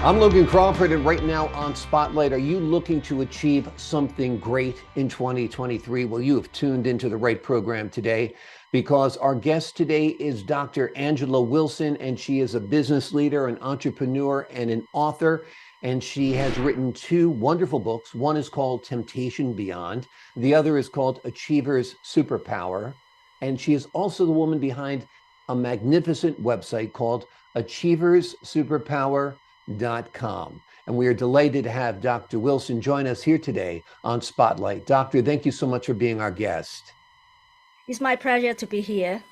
I'm Logan Crawford, and right now on Spotlight, are you looking to achieve something great in 2023? Well, you have tuned into the right program today, because our guest today is Dr. Angela Wilson, and she is a business leader, an entrepreneur, and an author. And she has written two wonderful books. One is called Temptation Beyond. The other is called Achievers Superpower. And she is also the woman behind a magnificent website called Achievers Superpower .com. And we are delighted to have Dr. Wilson join us here today on Spotlight. Doctor, thank you so much for being our guest. It's my pleasure to be here.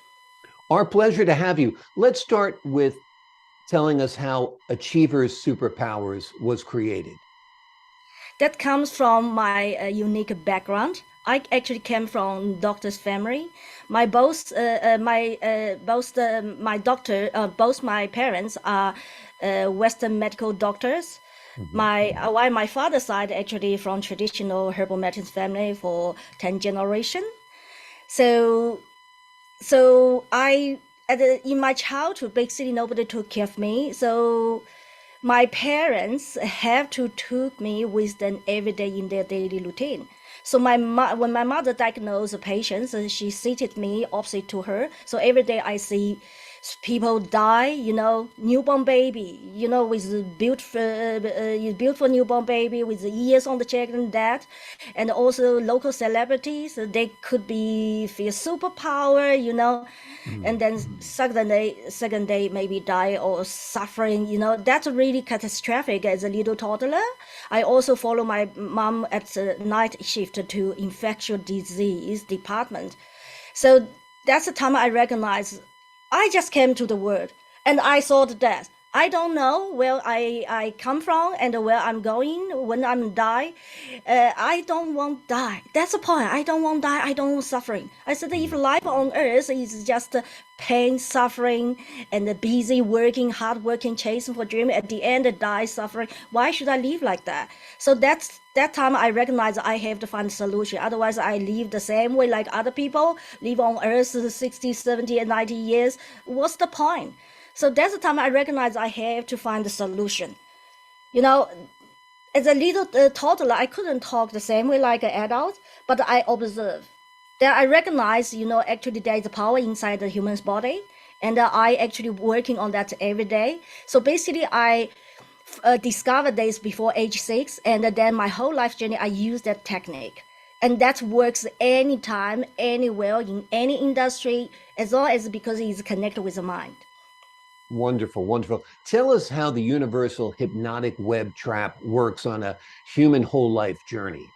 Our pleasure to have you. Let's start with telling us how Achievers Superpowers was created. That comes from my unique background. I actually came from doctor's family. Both my parents are Western medical doctors. While my father's side actually from traditional herbal medicine family for 10 generation. So I in my childhood basically nobody took care of me. So my parents have to took me with them every day in their daily routine. So when my mother diagnosed a patient, so she seated me opposite to her. So every day I see people die, newborn baby, with beautiful newborn baby with the ears on the cheek and that, and also local celebrities. They could be feel superpower, and then second day maybe die or suffering. That's really catastrophic as a little toddler. I also follow my mom at the night shift to infectious disease department. So that's the time I recognize I just came to the world and I thought that I don't know where I come from and where I'm going when I'm die. I don't want die. That's the point. I don't want die. I don't want suffering. I said if life on earth is just pain, suffering, and busy working, hard working, chasing for dream, at the end die suffering, why should I live like that? So that time I recognize I have to find a solution. Otherwise I live the same way like other people live on earth 60, 70, and 90 years. What's the point? So that's the time I recognize I have to find a solution. As a little toddler, I couldn't talk the same way like an adult, but I observe. Then I recognize, actually there is a power inside the human's body, and I actually working on that every day. So basically I discovered this before age 6, and then my whole life journey, I use that technique. And that works anytime, anywhere, in any industry, as long as because it's connected with the mind. Wonderful, wonderful. Tell us how the universal hypnotic web trap works on a human whole life journey.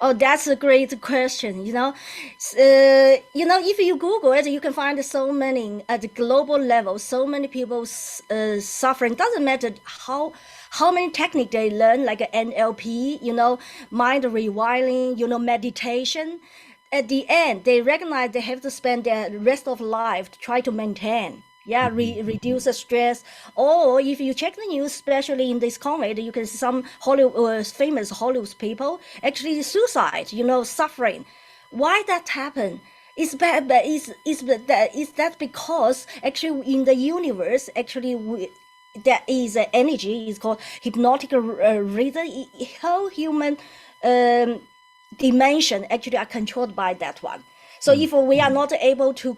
Oh, that's a great question. If you Google it, you can find so many at the global level, so many people suffering. Doesn't matter how many techniques they learn, like NLP, mind rewiring, meditation. At the end, they recognize they have to spend their rest of life to try to maintain. Reduce the stress. Or if you check the news, especially in this COVID, you can see some famous Hollywood people actually suicide, suffering. Why that happen? Is that because actually in the universe, actually there is an energy, it's called hypnotic rhythm. Whole human dimension actually are controlled by that one. So if we are not able to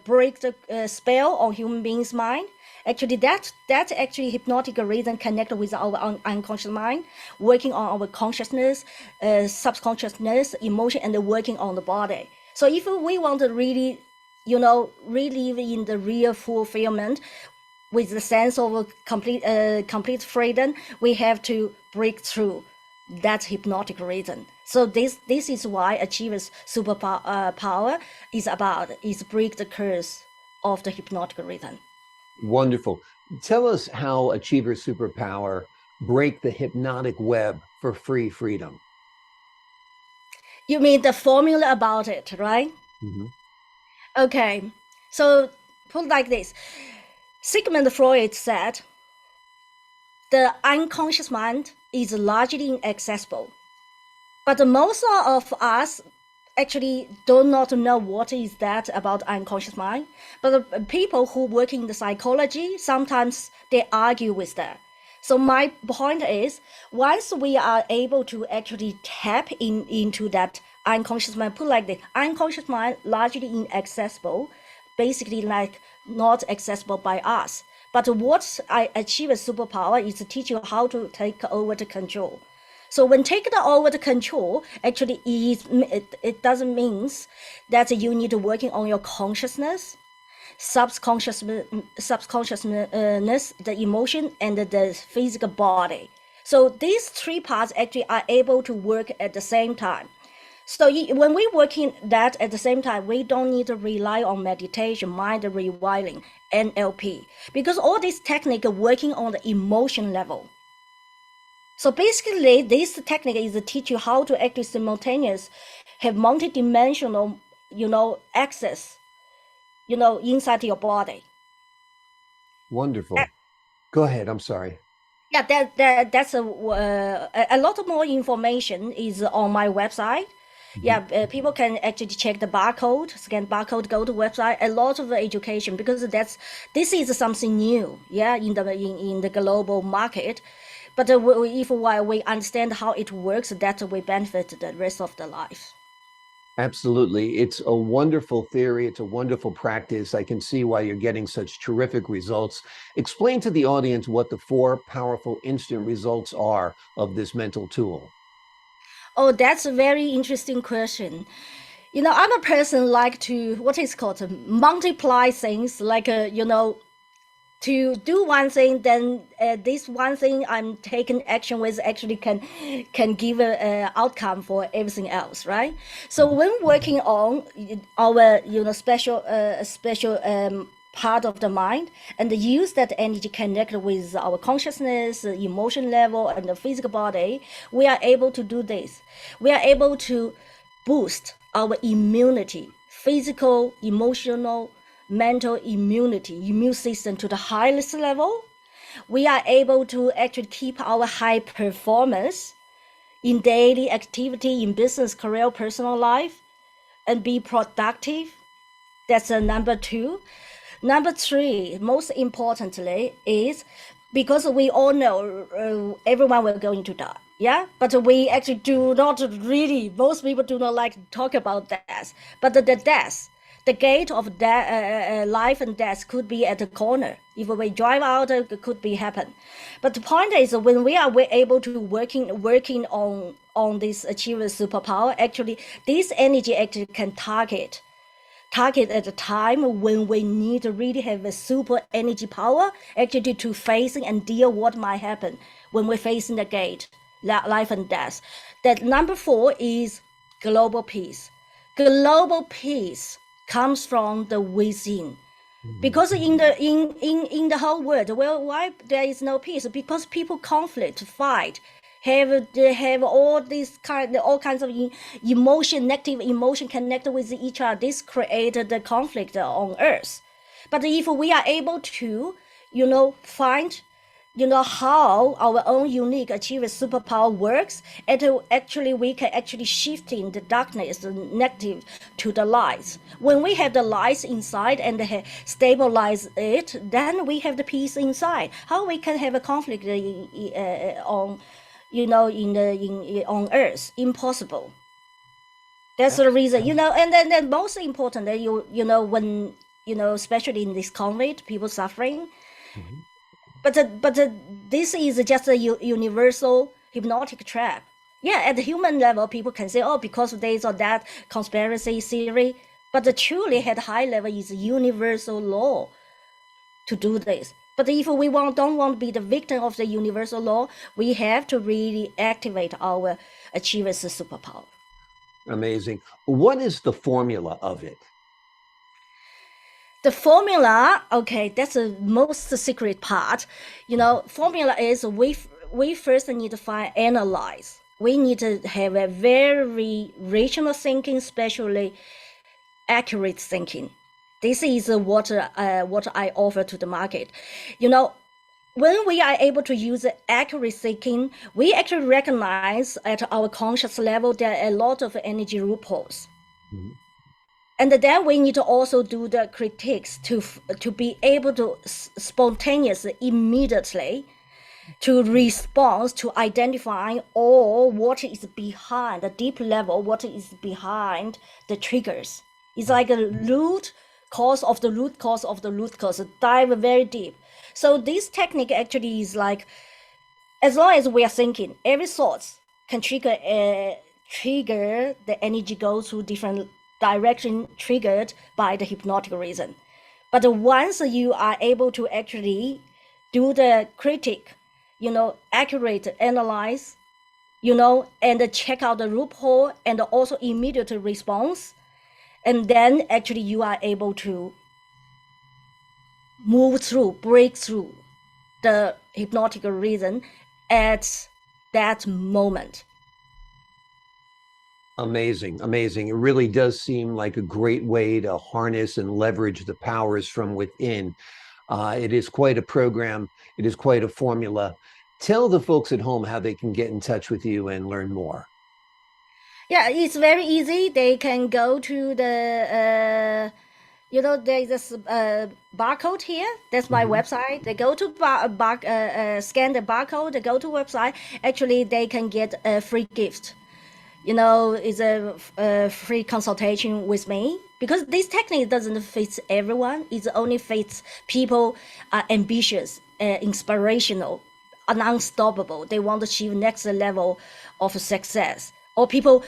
break the spell on human beings' mind, actually that's actually hypnotic rhythm connected with our unconscious mind, working on our consciousness, subconsciousness, emotion, and working on the body. So if we want to really, really live in the real fulfillment with the sense of complete freedom, we have to break through that hypnotic rhythm. So this is why Achievers Superpower is break the curse of the hypnotic rhythm. Wonderful. Tell us how Achievers Superpower break the hypnotic web for free freedom. You mean the formula about it, right? Okay, so put like this. Sigmund Freud said, the unconscious mind is largely inaccessible. But most of us actually do not know what is that about unconscious mind. But the people who work in the psychology, sometimes they argue with that. So my point is, once we are able to actually tap into that unconscious mind, put like the unconscious mind largely inaccessible, basically like not accessible by us. But what I achieve a superpower is to teach you how to take over the control. So when taking over the control, actually it doesn't mean that you need to working on your consciousness, subconsciousness, the emotion, and the physical body. So these three parts actually are able to work at the same time. So when we work in that at the same time, we don't need to rely on meditation, mind rewiring, NLP, because all these techniques are working on the emotion level. So basically, this technique is to teach you how to actually simultaneously have multidimensional, access, inside your body. Wonderful. Go ahead. I'm sorry. Yeah, that's a lot of more information is on my website. Yeah, people can actually check the barcode, scan barcode, go to website. A lot of education, because this is something new. Yeah, in the global market, but if we understand how it works, that we benefit the rest of the life. Absolutely. It's a wonderful theory. It's a wonderful practice. I can see why you're getting such terrific results. Explain to the audience what the 4 powerful instant results are of this mental tool. Oh, that's a very interesting question. I'm a person like to, what is called, multiply things, like, to do one thing, then this one thing I'm taking action with actually can give a outcome for everything else, right? So when working on our special part of the mind and use that energy connect with our consciousness, emotion level, and the physical body, we are able to do this. We are able to boost our immunity, physical, emotional, mental immunity, immune system to the highest level. We are able to actually keep our high performance in daily activity, in business, career, personal life, and be productive. That's number 2. Number 3, most importantly, is because we all know everyone will going to die. Yeah, but we actually do not really, most people do not like to talk about death. But the death, the gate of life and death could be at the corner. If we drive out, it could be happen. But the point is, when we're able to working on this Achievers Superpower, actually, this energy actually can target at a time when we need to really have a super energy power actually to facing and deal what might happen when we're facing the gate, life and death. That number 4 is global peace. Global peace comes from the within. Because in the whole world, well, why there is no peace? Because people conflict, fight, have all kinds of emotion, negative emotion connected with each other. This created the conflict on Earth. But if we are able to, find, how our own unique Achiever Superpower works, we can actually shifting the darkness, the negative, to the light. When we have the light inside and stabilize it, then we have the peace inside. How we can have a conflict on Earth? Impossible. That's the reason, and then most importantly, when, especially in this COVID, people suffering. But this is just a universal hypnotic trap. Yeah, at the human level, people can say, oh, because of this or that conspiracy theory. But the truly at high level is universal law to do this. But if we don't want to be the victim of the universal law, we have to really activate our Achievers Superpower. Amazing. What is the formula of it? The formula, okay, that's the most secret part. Formula is we first need to analyze. We need to have a very rational thinking, especially accurate thinking. This is what I offer to the market. When we are able to use accurate thinking, we actually recognize at our conscious level there are a lot of energy loopholes. And then we need to also do the critiques to be able to spontaneously, immediately to respond to identifying all what is behind the deep level, what is behind the triggers. It's like a root cause of the root cause of the root cause, dive very deep. So this technique actually is like, as long as we are thinking, every thought can trigger the energy goes through different direction triggered by the hypnotic reason. But once you are able to actually do the critic, accurate analyze, and check out the loophole and also immediate response, and then actually you are able to break through the hypnotic reason at that moment. Amazing, amazing. It really does seem like a great way to harness and leverage the powers from within. It is quite a program. It is quite a formula. Tell the folks at home how they can get in touch with you and learn more. Yeah, it's very easy. They can go to the, there's this barcode here. That's my website. They go to scan the barcode. They go to website. Actually, they can get a free gift. It's a free consultation with me, because this technique doesn't fit everyone. It only fits people ambitious, inspirational, unstoppable. They want to achieve next level of success, or people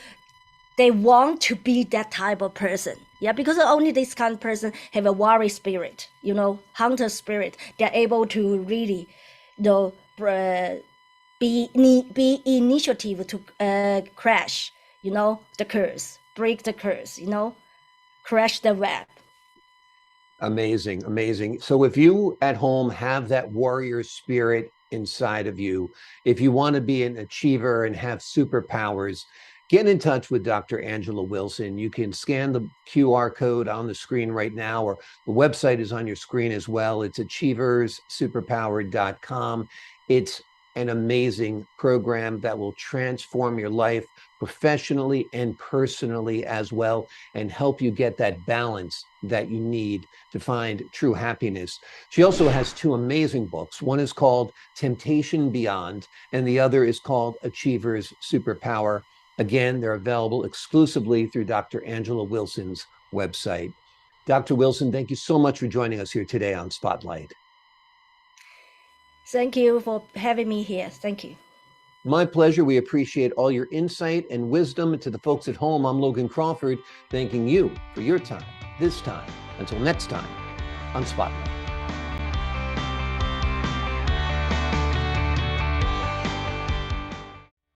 they want to be that type of person. Yeah, because only this kind of person have a warrior spirit, hunter spirit. They're able to really, be initiative to crash, the curse, break the curse, crash the web. Amazing, amazing. So if you at home have that warrior spirit inside of you, if you want to be an achiever and have superpowers, get in touch with Dr. Angela Wilson. You can scan the QR code on the screen right now, or the website is on your screen as well. It's achieversuperpower.com. It's an amazing program that will transform your life professionally and personally as well, and help you get that balance that you need to find true happiness. She also has two amazing books. One is called Temptation Beyond, and the other is called Achievers Superpower. Again, they're available exclusively through Dr. Angela Wilson's website. Dr. Wilson, thank you so much for joining us here today on Spotlight. Thank you for having me here. Thank you. My pleasure. We appreciate all your insight and wisdom. To the folks at home, I'm Logan Crawford, thanking you for your time this time. Until next time on Spotlight.